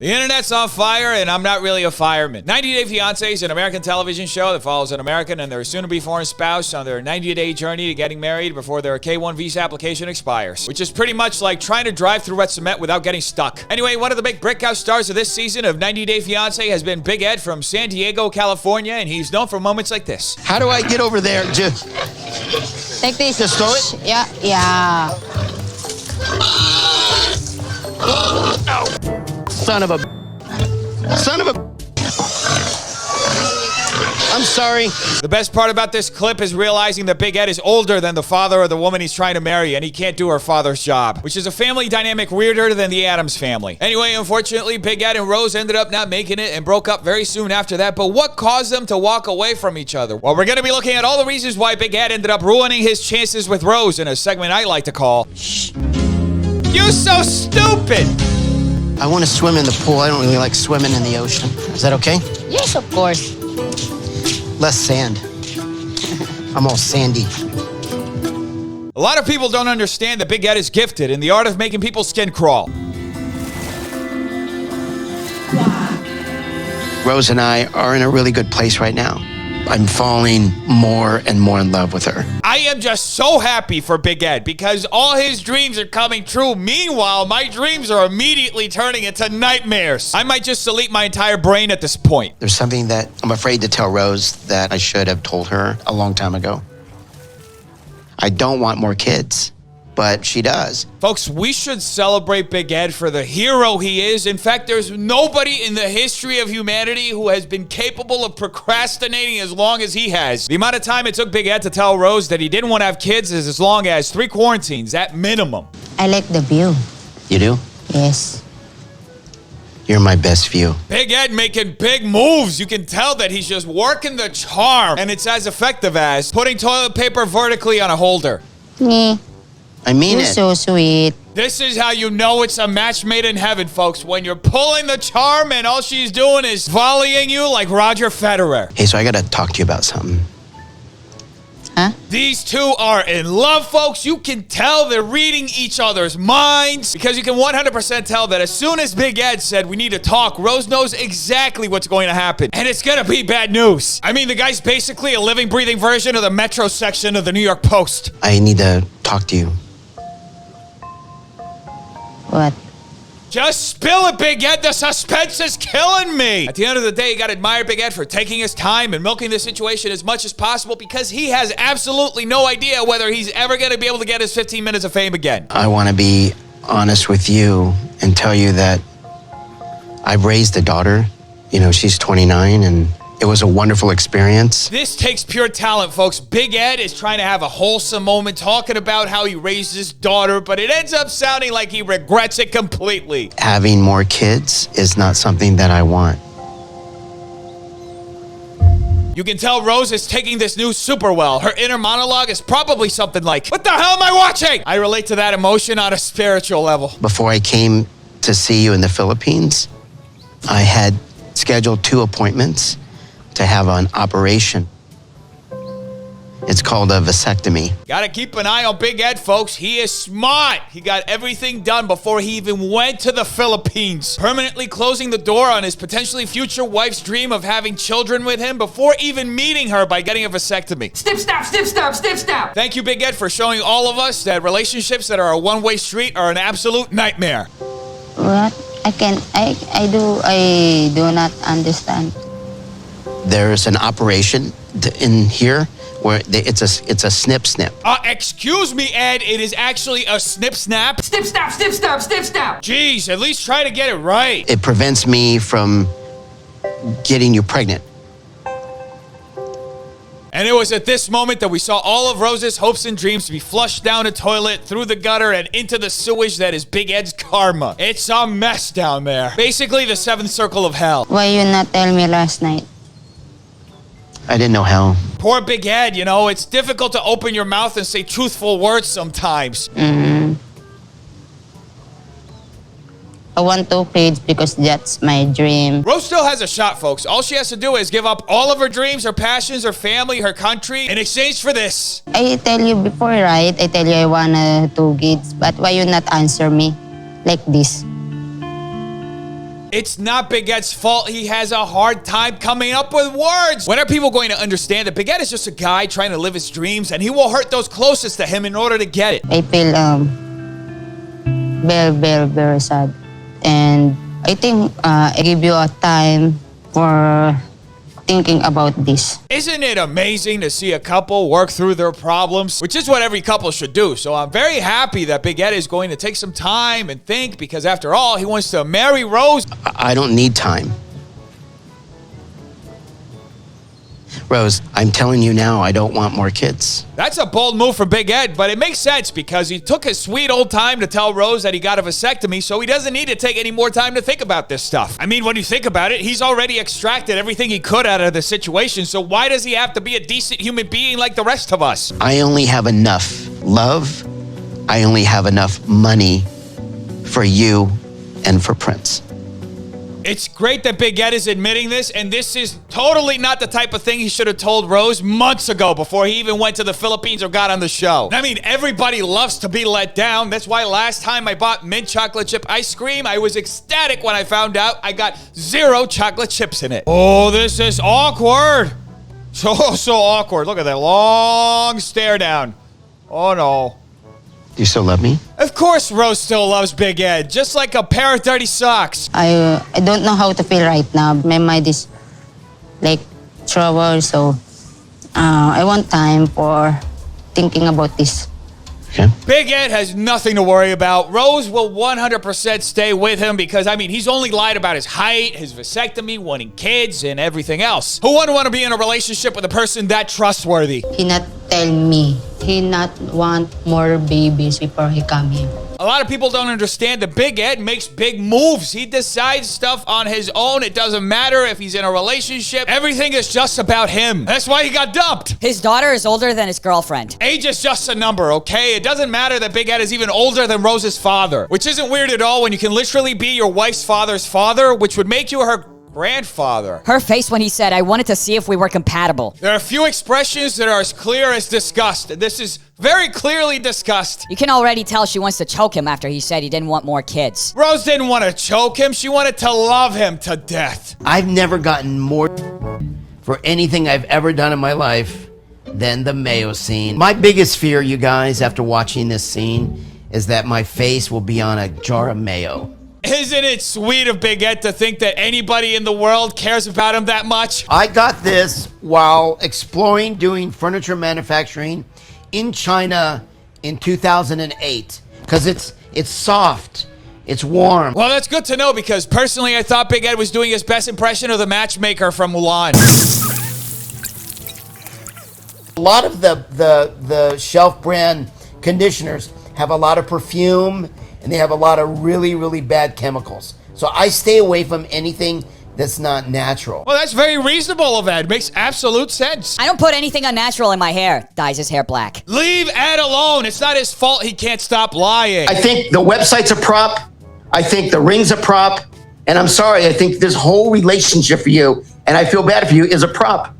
The internet's on fire, and I'm not really a fireman. 90 Day Fiancé is an American television show that follows an American and their soon-to-be foreign spouse on their 90-day journey to getting married before their K-1 visa application expires, which is pretty much like trying to drive through wet cement without getting stuck. Anyway, one of the big breakout stars of this season of 90 Day Fiancé has been Big Ed from San Diego, California, and he's known for moments like this. How do I get over there? Just like this. Just throw it? Yeah. Son of a... I'm sorry. The best part about this clip is realizing that Big Ed is older than the father of the woman he's trying to marry, and he can't do her father's job, which is a family dynamic weirder than the Addams family. Anyway, unfortunately, Big Ed and Rose ended up not making it and broke up very soon after that, but what caused them to walk away from each other? Well, we're gonna be looking at all the reasons why Big Ed ended up ruining his chances with Rose in a segment I like to call... Shh. You're so stupid! I want to swim in the pool. I don't really like swimming in the ocean. Is that okay? Yes, of course. Less sand. I'm all sandy. A lot of people don't understand that Big Ed is gifted in the art of making people's skin crawl. Rose and I are in a really good place right now. I'm falling more and more in love with her. I am just so happy for Big Ed because all his dreams are coming true. Meanwhile, my dreams are immediately turning into nightmares. I might just delete my entire brain at this point. There's something that I'm afraid to tell Rose that I should have told her a long time ago. I don't want more kids, but she does. Folks, we should celebrate Big Ed for the hero he is. In fact, there's nobody in the history of humanity who has been capable of procrastinating as long as he has. The amount of time it took Big Ed to tell Rose that he didn't want to have kids is as long as 3 quarantines at minimum. I like the view. You do? Yes. You're my best view. Big Ed making big moves. You can tell that he's just working the charm, and it's as effective as putting toilet paper vertically on a holder. I mean You're it. so sweet. This is how you know it's a match made in heaven, folks. When you're pulling the charm and all she's doing is volleying you like Roger Federer. Hey, so I gotta talk to you about something. Huh? These two are in love, folks. You can tell they're reading each other's minds because you can 100% tell that as soon as Big Ed said we need to talk, Rose knows exactly what's going to happen. And it's gonna be bad news. I mean, the guy's basically a living, breathing version of the Metro section of the New York Post. I need to talk to you. What? Just spill it, Big Ed. The suspense is killing me. At the end of the day, you gotta admire Big Ed for taking his time and milking the situation as much as possible because he has absolutely no idea whether he's ever gonna be able to get his 15 minutes of fame again. I want to be honest with you and tell you that I've raised a daughter. You know, she's 29 and it was a wonderful experience. This takes pure talent, folks. Big Ed is trying to have a wholesome moment talking about how he raised his daughter, but it ends up sounding like he regrets it completely. Having more kids is not something that I want. You can tell Rose is taking this news super well. Her inner monologue is probably something like, "What the hell am I watching?" I relate to that emotion on a spiritual level. Before I came to see you in the Philippines, I had scheduled 2 appointments to have an operation. It's called a vasectomy. Gotta keep an eye on Big Ed, folks. He is smart. He got everything done before he even went to the Philippines, permanently closing the door on his potentially future wife's dream of having children with him before even meeting her by getting a vasectomy. Snip, snap, snip, snap, snip, snap. Thank you, Big Ed, for showing all of us that relationships that are a one-way street are an absolute nightmare. What? I do not understand. There's an operation in here where it's a snip. Excuse me, Ed. It is actually a snip snap. Snip, snap, snip, snap, snip, snap. Jeez, at least try to get it right. It prevents me from getting you pregnant. And it was at this moment that we saw all of Rose's hopes and dreams be flushed down a toilet, through the gutter, and into the sewage that is Big Ed's karma. It's a mess down there. Basically the 7th circle of hell. Why you not tell me last night? I didn't know how. Poor Big Ed, you know, it's difficult to open your mouth and say truthful words sometimes. I want 2 kids because that's my dream. Rose still has a shot, folks. All she has to do is give up all of her dreams, her passions, her family, her country in exchange for this. I tell you before, right? I tell you I want 2 kids, but why you not answer me like this? It's not Big Ed's fault. He has a hard time coming up with words. When are people going to understand that Big Ed is just a guy trying to live his dreams and he will hurt those closest to him in order to get it? I feel very, very, very sad. And I think I give you a time for thinking about this. Isn't it amazing to see a couple work through their problems? Which is what every couple should do. So I'm very happy that Big Ed is going to take some time and think, because after all, he wants to marry Rose. I don't need time. Rose, I'm telling you now, I don't want more kids. That's a bold move for Big Ed, but it makes sense because he took his sweet old time to tell Rose that he got a vasectomy, so he doesn't need to take any more time to think about this stuff. I mean, when you think about it, he's already extracted everything he could out of the situation, so why does he have to be a decent human being like the rest of us? I only have enough love. I only have enough money for you and for Prince. It's great that Big Ed is admitting this, and this is totally not the type of thing he should have told Rose months ago before he even went to the Philippines or got on the show. I mean, everybody loves to be let down. That's why last time I bought mint chocolate chip ice cream, I was ecstatic when I found out I got 0 chocolate chips in it. Oh, this is awkward. So awkward. Look at that long stare down. Oh, no. Do you still love me? Of course Rose still loves Big Ed, just like a pair of dirty socks. I don't know how to feel right now. My mind is like trouble, so I want time for thinking about this. Okay. Big Ed has nothing to worry about. Rose will 100% stay with him because, I mean, he's only lied about his height, his vasectomy, wanting kids, and everything else. Who wouldn't want to be in a relationship with a person that trustworthy? He not tell me. He not want more babies before he come here. A lot of people don't understand that Big Ed makes big moves. He decides stuff on his own. It doesn't matter if he's in a relationship. Everything is just about him. That's why he got dumped. His daughter is older than his girlfriend. Age is just a number, okay? It doesn't matter that Big Ed is even older than Rose's father, which isn't weird at all when you can literally be your wife's father's father, which would make you her grandfather. Her face when he said, I wanted to see if we were compatible. There are a few expressions that are as clear as disgust. This is very clearly disgust. You can already tell she wants to choke him after he said he didn't want more kids. Rose didn't want to choke him. She wanted to love him to death. I've never gotten more for anything I've ever done in my life than the Mayo scene. My biggest fear, you guys, after watching this scene, is that my face will be on a jar of mayo. Isn't it sweet of Big Ed to think that anybody in the world cares about him that much? I got this while exploring doing furniture manufacturing in China in 2008 because it's soft, it's warm. Well, that's good to know because personally I thought Big Ed was doing his best impression of the matchmaker from Mulan. A lot of the shelf brand conditioners have a lot of perfume and they have a lot of really, really bad chemicals. So I stay away from anything that's not natural. Well, that's very reasonable of Ed. Makes absolute sense. I don't put anything unnatural in my hair. Dyes his hair black. Leave Ed alone. It's not his fault he can't stop lying. I think the website's a prop. I think the ring's a prop. And I'm sorry, I think this whole relationship for you, and I feel bad for you, is a prop.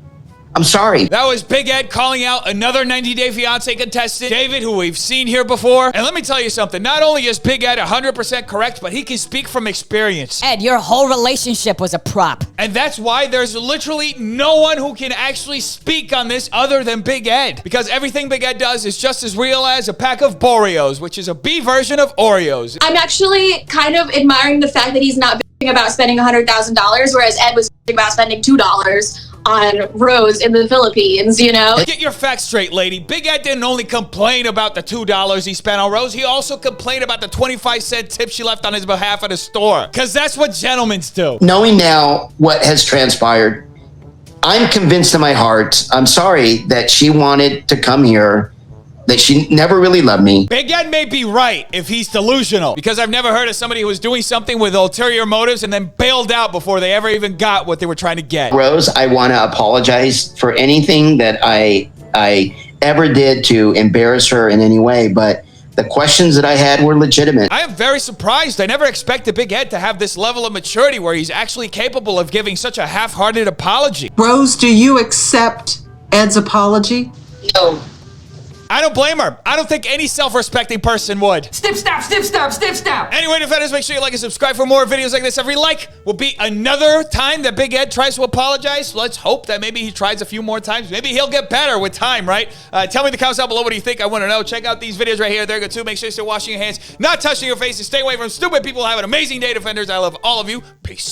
I'm sorry. That was Big Ed calling out another 90 Day Fiancé contestant, David, who we've seen here before. And let me tell you something. Not only is Big Ed 100% correct, but he can speak from experience. Ed, your whole relationship was a prop. And that's why there's literally no one who can actually speak on this other than Big Ed. Because everything Big Ed does is just as real as a pack of Boreos, which is a B version of Oreos. I'm actually kind of admiring the fact that he's not bitching about spending $100,000, whereas Ed was bitching about spending $2 on Rose in the Philippines, you know? Get your facts straight, lady. Big Ed didn't only complain about the $2 he spent on Rose, he also complained about the 25-cent tip she left on his behalf at the store. Because that's what gentlemen do. Knowing now what has transpired, I'm convinced in my heart, I'm sorry that she wanted to come here, that she never really loved me. Big Ed may be right if he's delusional, because I've never heard of somebody who was doing something with ulterior motives and then bailed out before they ever even got what they were trying to get. Rose, I want to apologize for anything that I ever did to embarrass her in any way, but the questions that I had were legitimate. I am very surprised. I never expected Big Ed to have this level of maturity where he's actually capable of giving such a half-hearted apology. Rose, do you accept Ed's apology? No. I don't blame her. I don't think any self-respecting person would. Snip, snap, snip, snap, snip, snap. Anyway, defenders, make sure you like and subscribe for more videos like this. Every like will be another time that Big Ed tries to apologize. Let's hope that maybe he tries a few more times. Maybe he'll get better with time, right? Tell me in the comments down below what do you think. I want to know. Check out these videos right here. They're good too. Make sure you're still washing your hands, not touching your face, and stay away from stupid people. Have an amazing day, defenders. I love all of you. Peace.